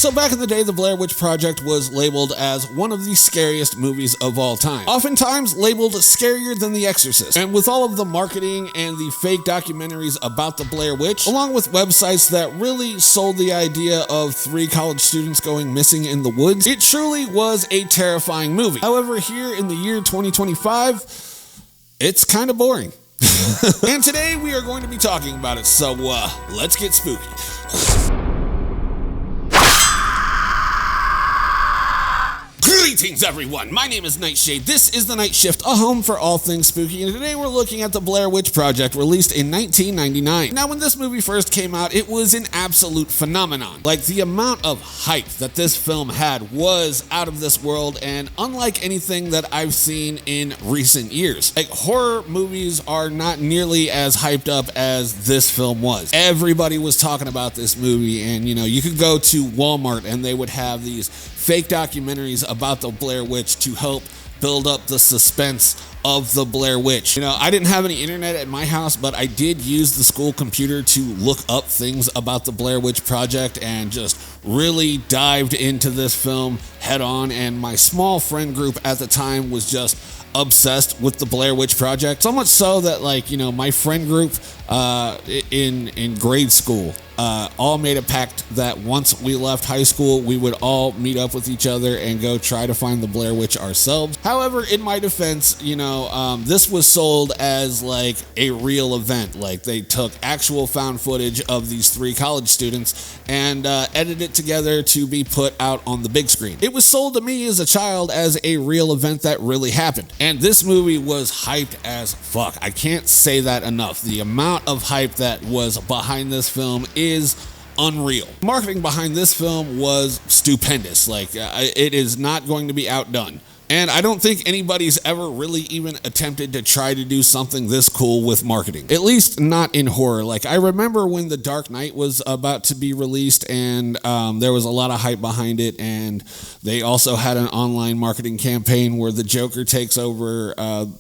So back in the day, the Blair Witch Project was labeled as one of the scariest movies of all time. Oftentimes labeled scarier than The Exorcist. And with all of the marketing and the fake documentaries about the Blair Witch, along with websites that really sold the idea of 3 college students going missing in the woods, it truly was a terrifying movie. However, here in the year 2025, it's kind of boring. And today we are going to be talking about it, so let's get spooky. Greetings everyone, my name is Nightshade. This is The Night Shift, a home for all things spooky, and today we're looking at the Blair Witch Project, released in 1999. Now when this movie first came out, it was an absolute phenomenon. Like, the amount of hype that this film had was out of this world, and unlike anything that I've seen in recent years. Like, horror movies are not nearly as hyped up as this film was. Everybody was talking about this movie, and you could go to Walmart and they would have these fake documentaries about the Blair Witch to help build up the suspense of the Blair Witch. I didn't have any internet at my house, but I did use the school computer to look up things about the Blair Witch Project and just really dived into this film head on, and my small friend group at the time was just obsessed with the Blair Witch Project. So much so that, my friend group in grade school all made a pact that once we left high school, we would all meet up with each other and go try to find the Blair Witch ourselves. However, in my defense, this was sold as like a real event. Like, they took actual found footage of these 3 college students and edited it together to be put out on the big screen. It was sold to me as a child as a real event that really happened. And this movie was hyped as fuck. I can't say that enough. The amount of hype that was behind this film is unreal. Marketing behind this film was stupendous. It is not going to be outdone. And I don't think anybody's ever really even attempted to try to do something this cool with marketing. At least not in horror. I remember when The Dark Knight was about to be released, and there was a lot of hype behind it, and they also had an online marketing campaign where the Joker takes over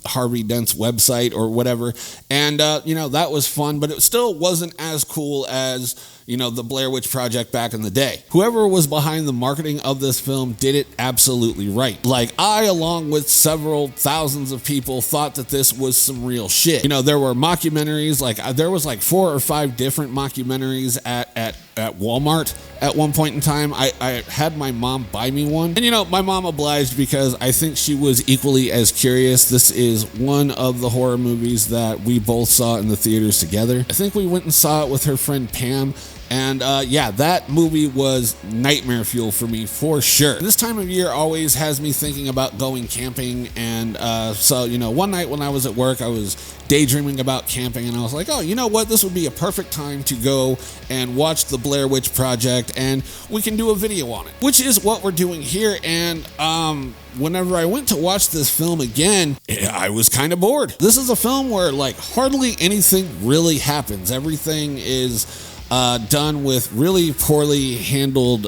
Harvey Dent's website or whatever. And, that was fun, but it still wasn't as cool as the Blair Witch Project back in the day. Whoever was behind the marketing of this film did it absolutely right. I, along with several thousands of people, thought that this was some real shit. There were mockumentaries, there was 4 or 5 different mockumentaries at Walmart at one point in time. I had my mom buy me one, and my mom obliged because I think she was equally as curious. This is one of the horror movies that we both saw in the theaters together. I think we went and saw it with her friend Pam. And that movie was nightmare fuel for me, for sure. This time of year always has me thinking about going camping. And so one night when I was at work, I was daydreaming about camping, and I was like, oh, you know what? This would be a perfect time to go and watch the Blair Witch Project, and we can do a video on it, which is what we're doing here. And whenever I went to watch this film again, I was kind of bored. This is a film where hardly anything really happens. Everything is done with really poorly handled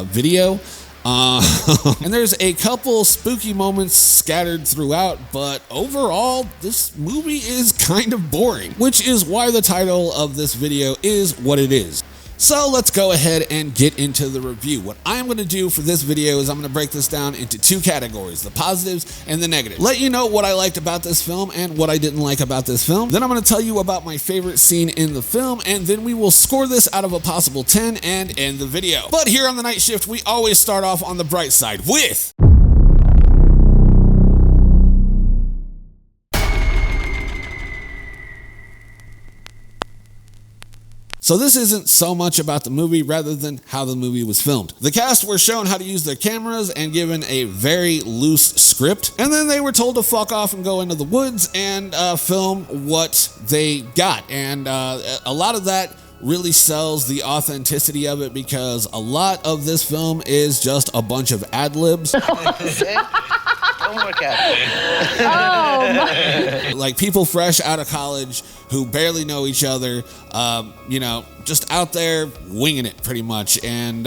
video. And there's a couple spooky moments scattered throughout, but overall, this movie is kind of boring, which is why the title of this video is what it is. So let's go ahead and get into the review. What I'm going to do for this video is I'm going to break this down into 2 categories, the positives and the negatives. Let you know what I liked about this film and what I didn't like about this film. Then I'm going to tell you about my favorite scene in the film, and then we will score this out of a possible 10 and end the video. But here on The Night Shift, we always start off on the bright side with So this isn't so much about the movie rather than how the movie was filmed. The cast were shown how to use their cameras and given a very loose script, and then they were told to fuck off and go into the woods and film what they got. And a lot of that really sells the authenticity of it, because a lot of this film is just a bunch of ad-libs. Like people fresh out of college who barely know each other, just out there winging it pretty much, and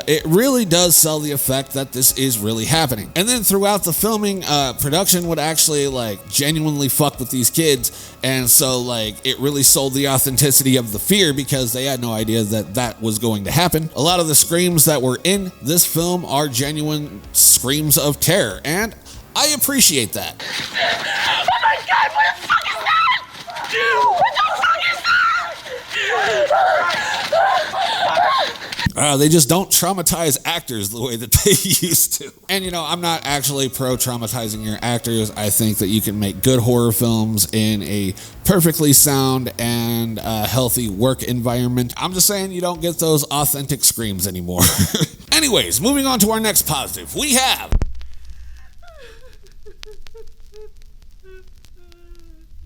it really does sell the effect that this is really happening. And then throughout the filming, production would actually like genuinely fuck with these kids, and so like it really sold the authenticity of the fear because they had no idea that that was going to happen. A lot of the screams that were in this film are genuine screams of terror, and I appreciate that. Oh my God, what the fuck is that? What the fuck is that? They just don't traumatize actors the way that they used to. And you know, I'm not actually pro traumatizing your actors. I think that you can make good horror films in a perfectly sound and healthy work environment. I'm just saying you don't get those authentic screams anymore. Anyways, moving on to our next positive. We have...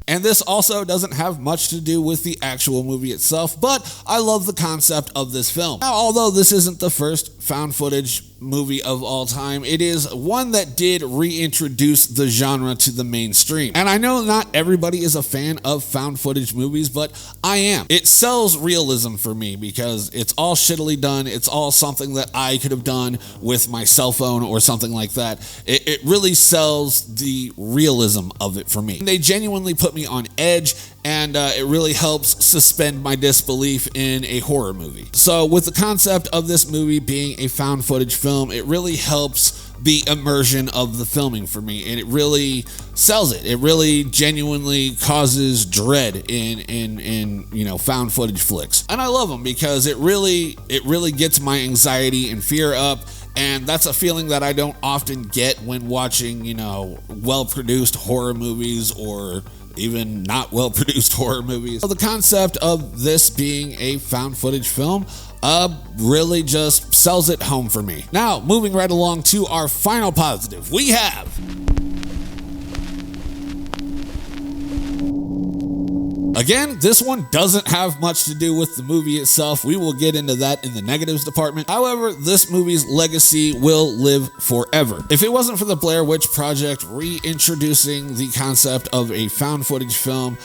And this also doesn't have much to do with the actual movie itself, but I love the concept of this film. Now, although this isn't the first found footage movie of all time, it is one that did reintroduce the genre to the mainstream. And I know not everybody is a fan of found footage movies, but I am. It sells realism for me because it's all shittily done. It's all something that I could have done with my cell phone or something like that. It really sells the realism of it for me. They genuinely put me on edge, and it really helps suspend my disbelief in a horror movie. So with the concept of this movie being a found footage film, it really helps the immersion of the filming for me, and it really sells it. It really genuinely causes dread in you know, found footage flicks. And I love them because it really gets my anxiety and fear up. And that's a feeling that I don't often get when watching, you know, well-produced horror movies or even not well-produced horror movies. So the concept of this being a found footage film really just sells it home for me. Now, moving right along to our final positive, we have... Again, this one doesn't have much to do with the movie itself. We will get into that in the negatives department. However, this movie's legacy will live forever. If it wasn't for the Blair Witch Project reintroducing the concept of a found footage film,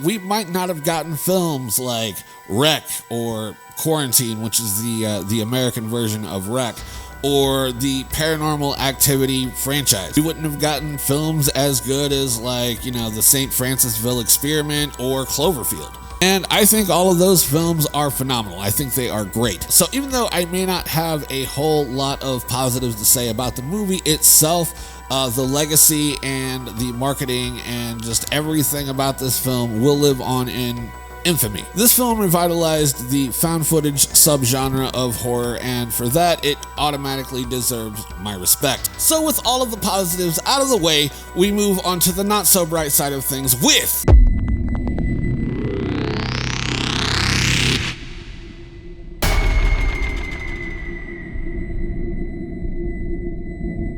we might not have gotten films like Wreck or Quarantine, which is the American version of Wreck, or the Paranormal Activity franchise. We wouldn't have gotten films as good as, like, you know, the St. Francisville Experiment or Cloverfield. And I think all of those films are phenomenal. I think they are great. So even though I may not have a whole lot of positives to say about the movie itself, the legacy and the marketing and just everything about this film will live on in infamy. This film revitalized the found footage subgenre of horror, and for that, it automatically deserves my respect. So with all of the positives out of the way, we move on to the not so bright side of things with...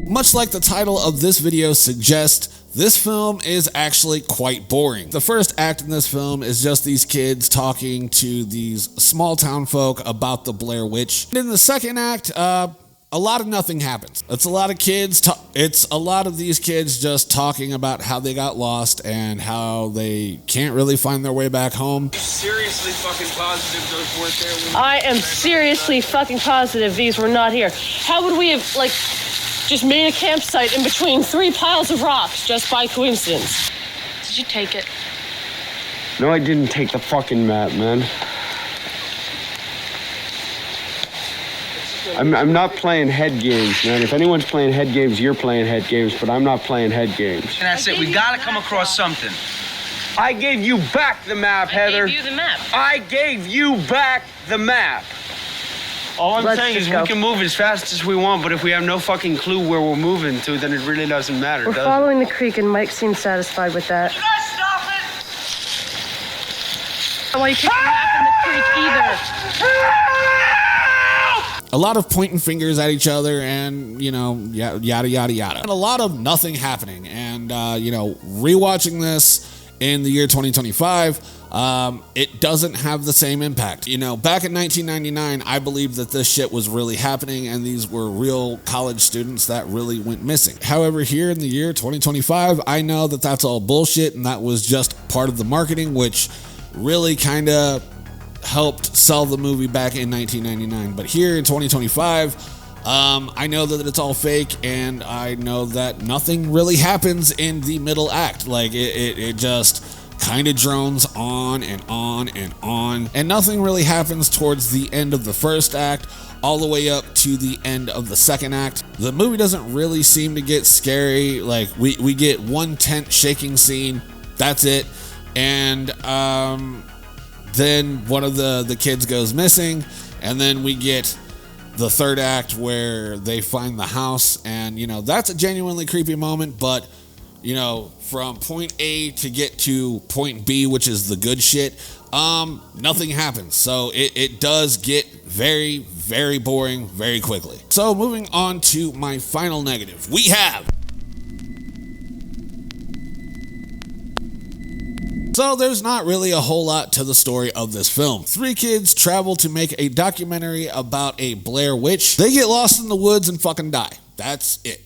Much like the title of this video suggests, this film is actually quite boring. The first act in this film is just these kids talking to these small town folk about the Blair Witch. And in the second act, a lot of nothing happens. It's a lot of kids, it's a lot of these kids just talking about how they got lost and how they can't really find their way back home. Seriously fucking positive those weren't there? I am seriously fucking positive these were not here. How would we have, like, just made a campsite in between 3 piles of rocks just by coincidence? Did you take it? No, I didn't take the fucking map, man. I'm not playing head games, man. If anyone's playing head games, you're playing head games, but I'm not playing head games. And that's it. We gotta come across something. I gave you back the map, Heather. I gave you the map. I gave you back the map. All I'm saying is we can move as fast as we want, but if we have no fucking clue where we're moving to, then it really doesn't matter, We're does following the creek, and Mike seems satisfied with that. You guys stop it! Why you can't map in the creek either? A lot of pointing fingers at each other and, you know, yada, yada, yada. And a lot of nothing happening. And, you know, rewatching this in the year 2025, it doesn't have the same impact. You know, back in 1999, I believed that this shit was really happening and these were real college students that really went missing. However, here in the year 2025, I know that that's all bullshit and that was just part of the marketing, which really kind of helped sell the movie back in 1999. But here in 2025, I know that it's all fake, and I know that nothing really happens in the middle act. Like, it just kind of drones on and on and on, and nothing really happens towards the end of the first act all the way up to the end of the second act. The movie doesn't really seem to get scary. Like, we get one tent shaking scene, that's it, and then one of the kids goes missing, and then we get the third act where they find the house, and that's a genuinely creepy moment. But from point A to get to point B, which is the good shit, nothing happens. So it does get very, very boring very quickly. So moving on to my final negative, we have... So there's not really a whole lot to the story of this film. 3 kids travel to make a documentary about a Blair witch. They get lost in the woods and fucking die. That's it.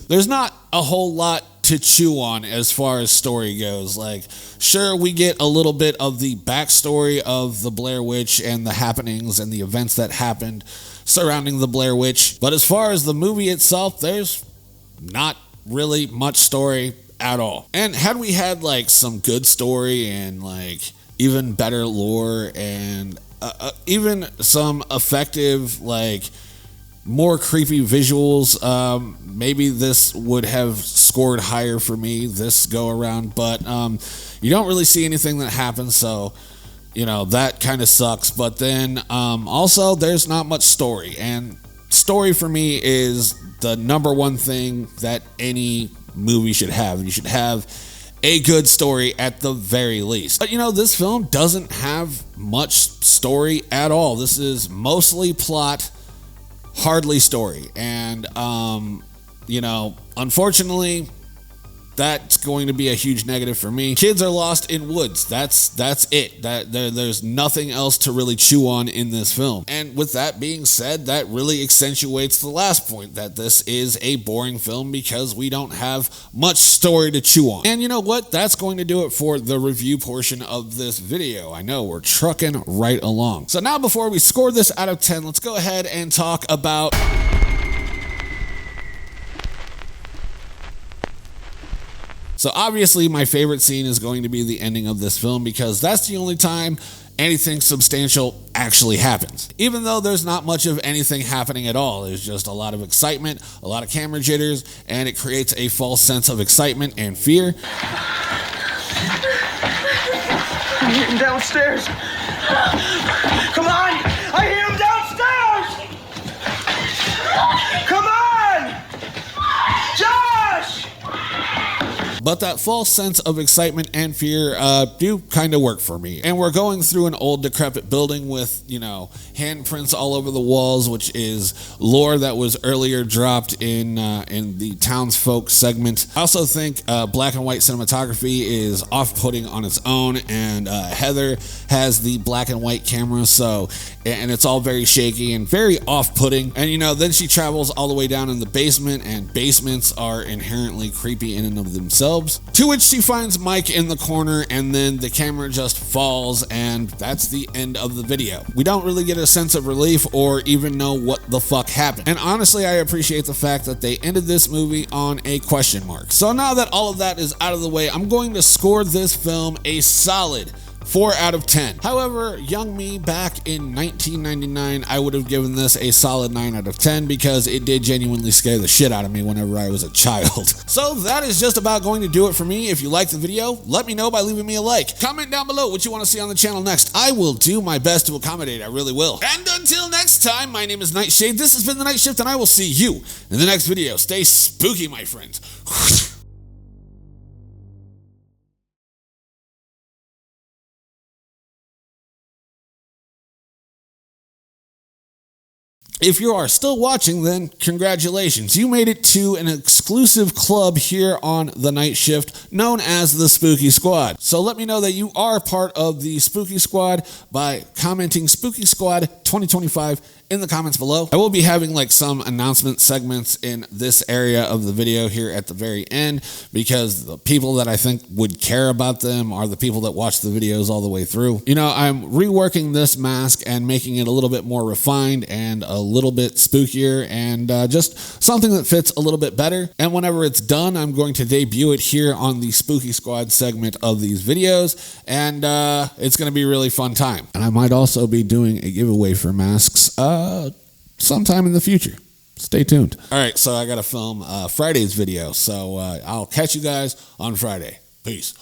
There's not a whole lot to chew on as far as story goes. Like, sure, we get a little bit of the backstory of the Blair witch and the happenings and the events that happened surrounding the Blair witch. But as far as the movie itself, there's not really much story at all. And had we had like some good story and like even better lore and even some effective, like more creepy visuals, maybe this would have scored higher for me this go around. But you don't really see anything that happens, so that kind of sucks. But then also there's not much story, and story for me is the number one thing that any movie should have. You should have a good story at the very least. But this film doesn't have much story at all. This is mostly plot, hardly story. And unfortunately, that's going to be a huge negative for me. Kids are lost in woods. That's it. There's nothing else to really chew on in this film. And with that being said, that really accentuates the last point, that this is a boring film because we don't have much story to chew on. And you know what? That's going to do it for the review portion of this video. I know we're trucking right along. So now, before we score this out of 10, let's go ahead and talk about... So obviously my favorite scene is going to be the ending of this film, because that's the only time anything substantial actually happens. Even though there's not much of anything happening at all, there's just a lot of excitement, a lot of camera jitters, and it creates a false sense of excitement and fear. I'm getting downstairs. Come on! I hear him downstairs! Come on! Josh! But that false sense of excitement and fear do kind of work for me. And we're going through an old decrepit building with, handprints all over the walls, which is lore that was earlier dropped in the townsfolk segment. I also think black and white cinematography is off-putting on its own, and Heather has the black and white camera, and it's all very shaky and very off-putting. And then she travels all the way down in the basement, and basements are inherently creepy in and of themselves. To which she finds Mike in the corner, and then the camera just falls, and that's the end of the video. We don't really get a sense of relief or even know what the fuck happened. And honestly, I appreciate the fact that they ended this movie on a question mark. So now that all of that is out of the way, I'm going to score this film a solid 4 out of 10. However, young me back in 1999, I would have given this a solid 9 out of 10 because it did genuinely scare the shit out of me whenever I was a child. So that is just about going to do it for me. If you liked the video, let me know by leaving me a like. Comment down below what you want to see on the channel next. I will do my best to accommodate, I really will. And until next time, my name is Nightshade. This has been The Night Shift, and I will see you in the next video. Stay spooky, my friends. If you are still watching, then congratulations. You made it to an exclusive club here on The Night Shift known as the Spooky Squad. So let me know that you are part of the Spooky Squad by commenting Spooky Squad 2025 in the comments below. I will be having like some announcement segments in this area of the video here at the very end, because the people that I think would care about them are the people that watch the videos all the way through. You know, I'm reworking this mask and making it a little bit more refined and a little bit spookier, and just something that fits a little bit better. And whenever it's done, I'm going to debut it here on the Spooky Squad segment of these videos, and it's going to be a really fun time. And I might also be doing a giveaway for masks sometime in the future. Stay tuned. All right, so I got to film Friday's video, so I'll catch you guys on Friday. Peace.